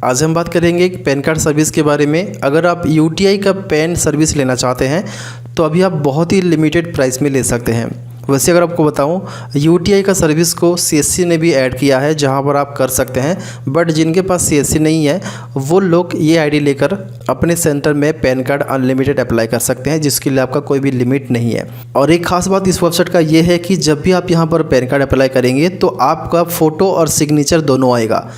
आज हम बात करेंगे पैन कार्ड सर्विस के बारे में। अगर आप यूटीआई का पैन सर्विस लेना चाहते हैं तो अभी आप बहुत ही लिमिटेड प्राइस में ले सकते हैं। वैसे अगर आपको बताऊं, यूटीआई का सर्विस को सीएससी ने भी ऐड किया है जहां पर आप कर सकते हैं, बट जिनके पास सीएससी नहीं है वो लोग ये आईडी लेकर अपने सेंटर में पैन कार्ड अनलिमिटेड अप्लाई कर सकते हैं, जिसके लिए आपका कोई भी लिमिट नहीं है। और एक खास बात इस वेबसाइट का ये है कि जब भी आप यहाँ पर पैन कार्ड अप्लाई करेंगे तो आपका फ़ोटो और सिग्नेचर दोनों आएगा।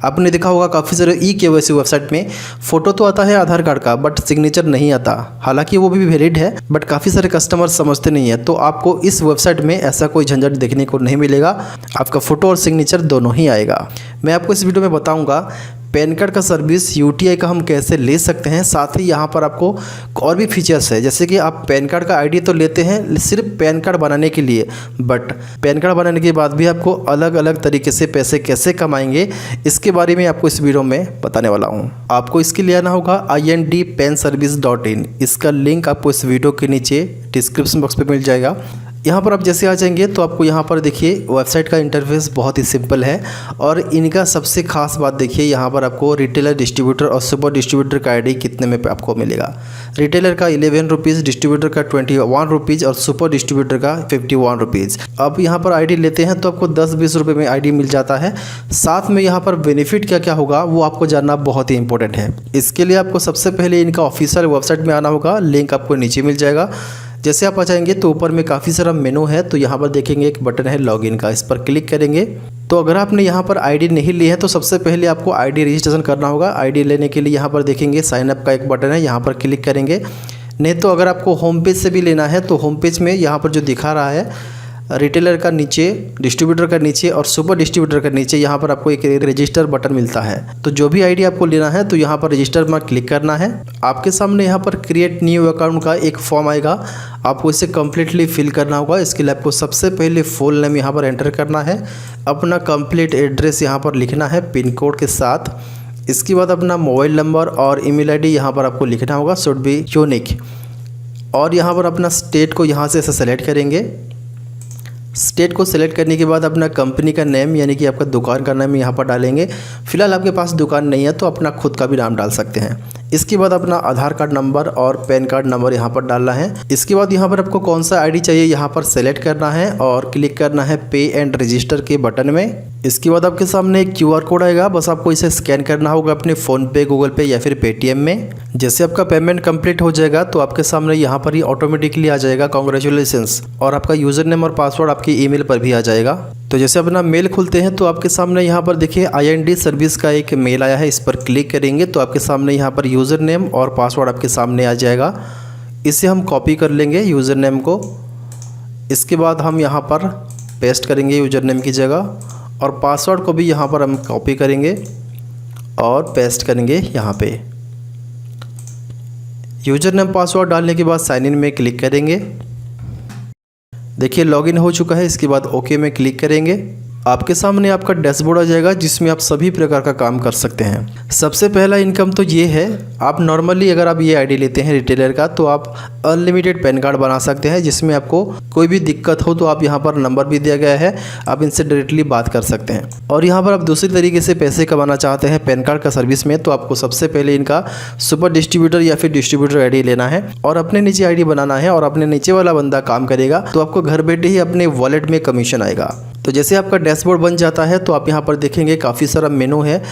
आपने देखा होगा काफ़ी सारे ई-केवाईसी वेबसाइट में फ़ोटो तो आता है आधार कार्ड का, बट सिग्नेचर नहीं आता। हालांकि वो भी वैलिड है, बट काफ़ी सारे कस्टमर समझते नहीं है। तो आपको इस वेबसाइट में ऐसा कोई झंझट देखने को नहीं मिलेगा, आपका फ़ोटो और सिग्नेचर दोनों ही आएगा। मैं आपको इस वीडियो में बताऊँगा पैन कार्ड का सर्विस यूटीआई का हम कैसे ले सकते हैं। साथ ही यहाँ पर आपको और भी फीचर्स है, जैसे कि आप पैन कार्ड का आईडी तो लेते हैं सिर्फ पैन कार्ड बनाने के लिए, बट पैन कार्ड बनाने के बाद भी आपको अलग अलग तरीके से पैसे कैसे कमाएंगे इसके बारे में आपको इस वीडियो में बताने वाला हूँ। आपको इसके लिए आना होगा indpenservice.in। इसका लिंक आपको इस वीडियो के नीचे डिस्क्रिप्शन बॉक्स पर मिल जाएगा। यहाँ पर आप जैसे आ जाएंगे तो आपको यहाँ पर देखिए वेबसाइट का इंटरफेस बहुत ही सिंपल है। और इनका सबसे खास बात देखिए, यहाँ पर आपको रिटेलर, डिस्ट्रीब्यूटर और सुपर डिस्ट्रीब्यूटर का आईडी कितने में आपको मिलेगा। रिटेलर का 11 रुपीज़, डिस्ट्रीब्यूटर का 21 रुपीज़ और सुपर डिस्ट्रीब्यूटर का 51 रुपीज़। अब यहाँ पर आईडी लेते हैं तो आपको 10-20 रुपये में आईडी मिल जाता है। साथ में यहाँ पर बेनिफिट क्या क्या होगा वो आपको जानना बहुत ही इंपॉर्टेंट है। इसके लिए आपको सबसे पहले इनका ऑफिशियल वेबसाइट में आना होगा, लिंक आपको नीचे मिल जाएगा। जैसे आप आ जाएंगे तो ऊपर में काफ़ी सारा मेनू है, तो यहाँ पर देखेंगे एक बटन है लॉगिन का, इस पर क्लिक करेंगे। तो अगर आपने यहाँ पर आईडी नहीं ली है तो सबसे पहले आपको आईडी रजिस्ट्रेशन करना होगा। आईडी लेने के लिए यहाँ पर देखेंगे साइन अप का एक बटन है, यहाँ पर क्लिक करेंगे। नहीं तो अगर आपको होम पेज से भी लेना है तो होम पेज में यहाँ पर जो दिखा रहा है रिटेलर का नीचे, डिस्ट्रीब्यूटर का नीचे और सुपर डिस्ट्रीब्यूटर का नीचे, यहाँ पर आपको एक रजिस्टर बटन मिलता है। तो जो भी आईडी आपको लेना है तो यहाँ पर रजिस्टर में क्लिक करना है। आपके सामने यहाँ पर क्रिएट न्यू अकाउंट का एक फॉर्म आएगा, आपको इसे कम्प्लीटली फिल करना होगा। इसके लिए आपको सबसे पहले फुल नेम यहाँ पर एंटर करना है, अपना कंप्लीट एड्रेस यहाँ पर लिखना है पिन कोड के साथ। इसके बाद अपना मोबाइल नंबर और ईमेल आईडी यहाँ पर आपको लिखना होगा, शुड बी यूनिक। और यहाँ पर अपना स्टेट को यहाँ से ऐसे सेलेक्ट करेंगे। स्टेट को सेलेक्ट करने के बाद अपना कंपनी का नेम यानी कि आपका दुकान का नाम यहाँ पर डालेंगे। फिलहाल आपके पास दुकान नहीं है तो अपना खुद का भी नाम डाल सकते हैं। इसके बाद अपना आधार कार्ड नंबर और पैन कार्ड नंबर यहाँ पर डालना है। इसके बाद यहाँ पर आपको कौन सा आईडी चाहिए यहाँ पर सेलेक्ट करना है और क्लिक करना है पे एंड रजिस्टर के बटन में। इसके बाद आपके सामने एक क्यूआर कोड आएगा, बस आपको इसे स्कैन करना होगा अपने फ़ोनपे, गूगल पे या फिर पेटीएम में। जैसे आपका पेमेंट कंप्लीट हो जाएगा तो आपके सामने यहाँ पर ही ऑटोमेटिकली आ जाएगा कॉन्ग्रेचुलेशंस, और आपका यूज़र नेम और पासवर्ड आपकी ईमेल पर भी आ जाएगा। तो जैसे अपना मेल खुलते हैं तो आपके सामने यहाँ पर देखिए IND सर्विस का एक मेल आया है, इस पर क्लिक करेंगे तो आपके सामने यहाँ पर यूज़र नेम और पासवर्ड आपके सामने आ जाएगा। इसे हम कॉपी कर लेंगे यूज़र नेम को। इसके बाद हम यहाँ पर पेस्ट करेंगे यूज़र नेम की जगह, और पासवर्ड को भी यहाँ पर हम कॉपी करेंगे और पेस्ट करेंगे यहाँ पे। यूज़र नेम पासवर्ड डालने के बाद साइन इन में क्लिक करेंगे। देखिए लॉगिन हो चुका है। इसके बाद ओके में क्लिक करेंगे। आपके सामने आपका डैशबोर्ड आ जाएगा जिसमें आप सभी प्रकार का काम कर सकते हैं। सबसे पहला इनकम तो ये है, आप नॉर्मली अगर आप ये आईडी लेते हैं रिटेलर का तो आप अनलिमिटेड पैन कार्ड बना सकते हैं, जिसमें आपको कोई भी दिक्कत हो तो आप यहाँ पर नंबर भी दिया गया है, आप इनसे डायरेक्टली बात कर सकते हैं। और यहाँ पर आप दूसरी तरीके से पैसे कमाना चाहते हैं पैन कार्ड का सर्विस में तो आपको सबसे पहले इनका सुपर डिस्ट्रीब्यूटर या फिर डिस्ट्रीब्यूटर आईडी लेना है और अपने नीचे आईडी बनाना है, और अपने नीचे वाला बंदा काम करेगा तो आपको घर बैठे ही अपने वॉलेट में कमीशन आएगा। तो जैसे आपका डैशबोर्ड बन जाता है तो आप यहाँ पर देखेंगे काफ़ी सारा मेनू है।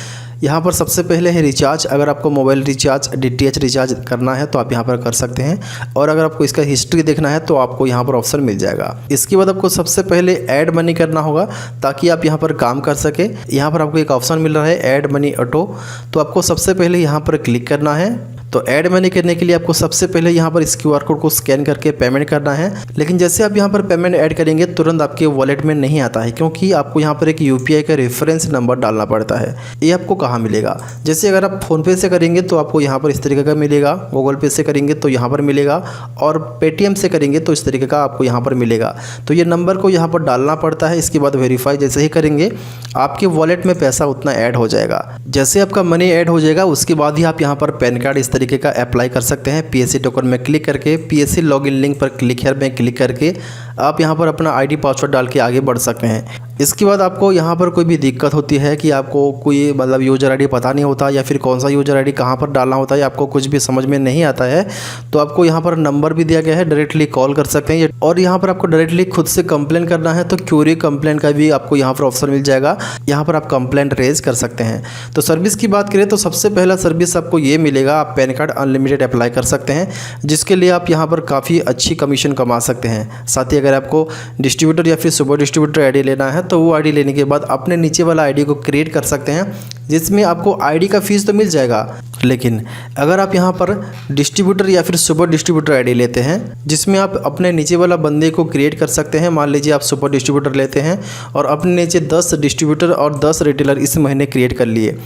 यहाँ पर सबसे पहले है रिचार्ज। अगर आपको मोबाइल रिचार्ज, DTH रिचार्ज करना है तो आप यहाँ पर कर सकते हैं, और अगर आपको इसका हिस्ट्री देखना है तो आपको यहाँ पर ऑप्शन मिल जाएगा। इसके बाद आपको सबसे पहले ऐड मनी करना होगा ताकि आप यहाँ पर काम कर सके। यहाँ पर आपको एक ऑप्शन मिल रहा है ऐड मनी ऑटो, तो आपको सबसे पहले यहाँ पर क्लिक करना है। तो ऐड मनी करने के लिए आपको सबसे पहले यहाँ पर इस QR कोड को स्कैन करके पेमेंट करना है। लेकिन जैसे आप यहाँ पर पेमेंट ऐड करेंगे तुरंत आपके वॉलेट में नहीं आता है, क्योंकि आपको यहाँ पर एक UPI का रेफरेंस नंबर डालना पड़ता है। ये आपको कहाँ मिलेगा? जैसे अगर आप फ़ोनपे से करेंगे तो आपको यहाँ पर इस तरीके का मिलेगा, गूगल पे से करेंगे तो यहाँ पर मिलेगा, और पेटीएम से करेंगे तो इस तरीके का आपको यहाँ पर मिलेगा। तो ये नंबर को यहाँ पर डालना पड़ता है। इसके बाद वेरीफाई जैसे ही करेंगे आपके वॉलेट में पैसा उतना ऐड हो जाएगा। जैसे आपका मनी ऐड हो जाएगा उसके बाद ही आप यहाँ पर पैन कार्ड इस तरीके का अप्लाई कर सकते हैं। PSC टोकन में क्लिक करके PSC लॉगिन लिंक पर क्लिक हेयर में क्लिक करके आप यहाँ पर अपना आईडी पासवर्ड डाल के आगे बढ़ सकते हैं। इसके बाद आपको यहाँ पर कोई भी दिक्कत होती है कि आपको कोई मतलब यूज़र आईडी पता नहीं होता या फिर कौन सा यूज़र आईडी कहाँ पर डालना होता है, आपको कुछ भी समझ में नहीं आता है, तो आपको यहाँ पर नंबर भी दिया गया है, डायरेक्टली कॉल कर सकते हैं। और यहाँ पर आपको डायरेक्टली खुद से कंप्लेन करना है तो क्यूरी कंप्लेन का भी आपको यहाँ पर ऑप्शन मिल जाएगा, यहाँ पर आप कंप्लेंट रेज कर सकते हैं। तो सर्विस की बात करें तो सबसे पहला सर्विस आपको ये मिलेगा, आप पैन कार्ड अनलिमिटेड अप्लाई कर सकते हैं, जिसके लिए आप यहाँ पर काफ़ी अच्छी कमीशन कमा सकते हैं। साथ ही अगर आपको डिस्ट्रीब्यूटर या फिर सुपर डिस्ट्रीब्यूटर आईडी लेना है तो वो आईडी लेने के बाद अपने नीचे वाला आईडी को क्रिएट कर सकते हैं, जिसमें आपको आईडी का फीस तो मिल जाएगा, लेकिन अगर आप यहाँ पर डिस्ट्रीब्यूटर या फिर सुपर डिस्ट्रीब्यूटर आईडी लेते हैं जिसमें आप अपने नीचे वाला बंदे को क्रिएट कर सकते हैं। मान लीजिए आप सुपर डिस्ट्रीब्यूटर लेते हैं और अपने नीचे 10 डिस्ट्रीब्यूटर और 10 रिटेलर इस महीने क्रिएट कर लिए,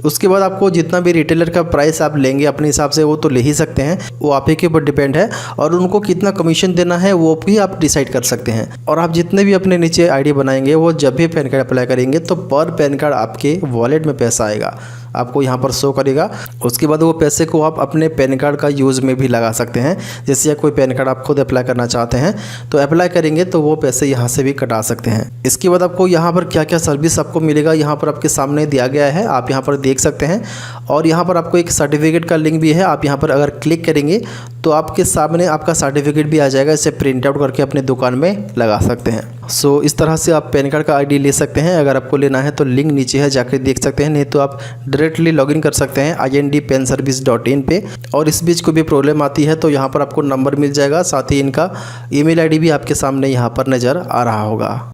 उसके बाद आपको जितना भी रिटेलर का प्राइस आप लेंगे अपने हिसाब से वो तो ले ही सकते हैं, वो आप ही के ऊपर डिपेंड है, और उनको कितना कमीशन देना है वो भी आप डिसाइड कर सकते हैं। और आप जितने भी अपने नीचे आईडी बनाएंगे वो जब भी पैन कार्ड अप्लाई करेंगे तो पर पैन कार्ड आपके वॉलेट में पैसा आएगा, आपको यहाँ पर शो करेगा। उसके बाद वो पैसे को आप अपने पैन कार्ड का यूज़ में भी लगा सकते हैं। जैसे कोई पैन कार्ड आप खुद अप्लाई करना चाहते हैं तो अप्लाई करेंगे तो वो पैसे यहाँ से भी कटा सकते हैं। इसके बाद आपको यहाँ पर क्या क्या सर्विस आपको मिलेगा यहाँ पर आपके सामने दिया गया है, आप यहाँ पर देख सकते हैं। और यहाँ पर आपको एक सर्टिफिकेट का लिंक भी है, आप यहाँ पर अगर क्लिक करेंगे तो आपके सामने आपका सर्टिफिकेट भी आ जाएगा, इसे प्रिंट आउट करके अपने दुकान में लगा सकते हैं। सो इस तरह से आप पैन कार्ड का आईडी ले सकते हैं। अगर आपको लेना है तो लिंक नीचे है, जाकर देख सकते हैं, नहीं तो आप डायरेक्टली लॉगिन कर सकते हैं indpenservice.in पे। और इस बीच कोई भी प्रॉब्लम आती है तो यहाँ पर आपको नंबर मिल जाएगा, साथ ही इनका ईमेल आईडी भी आपके सामने यहाँ पर नज़र आ रहा होगा।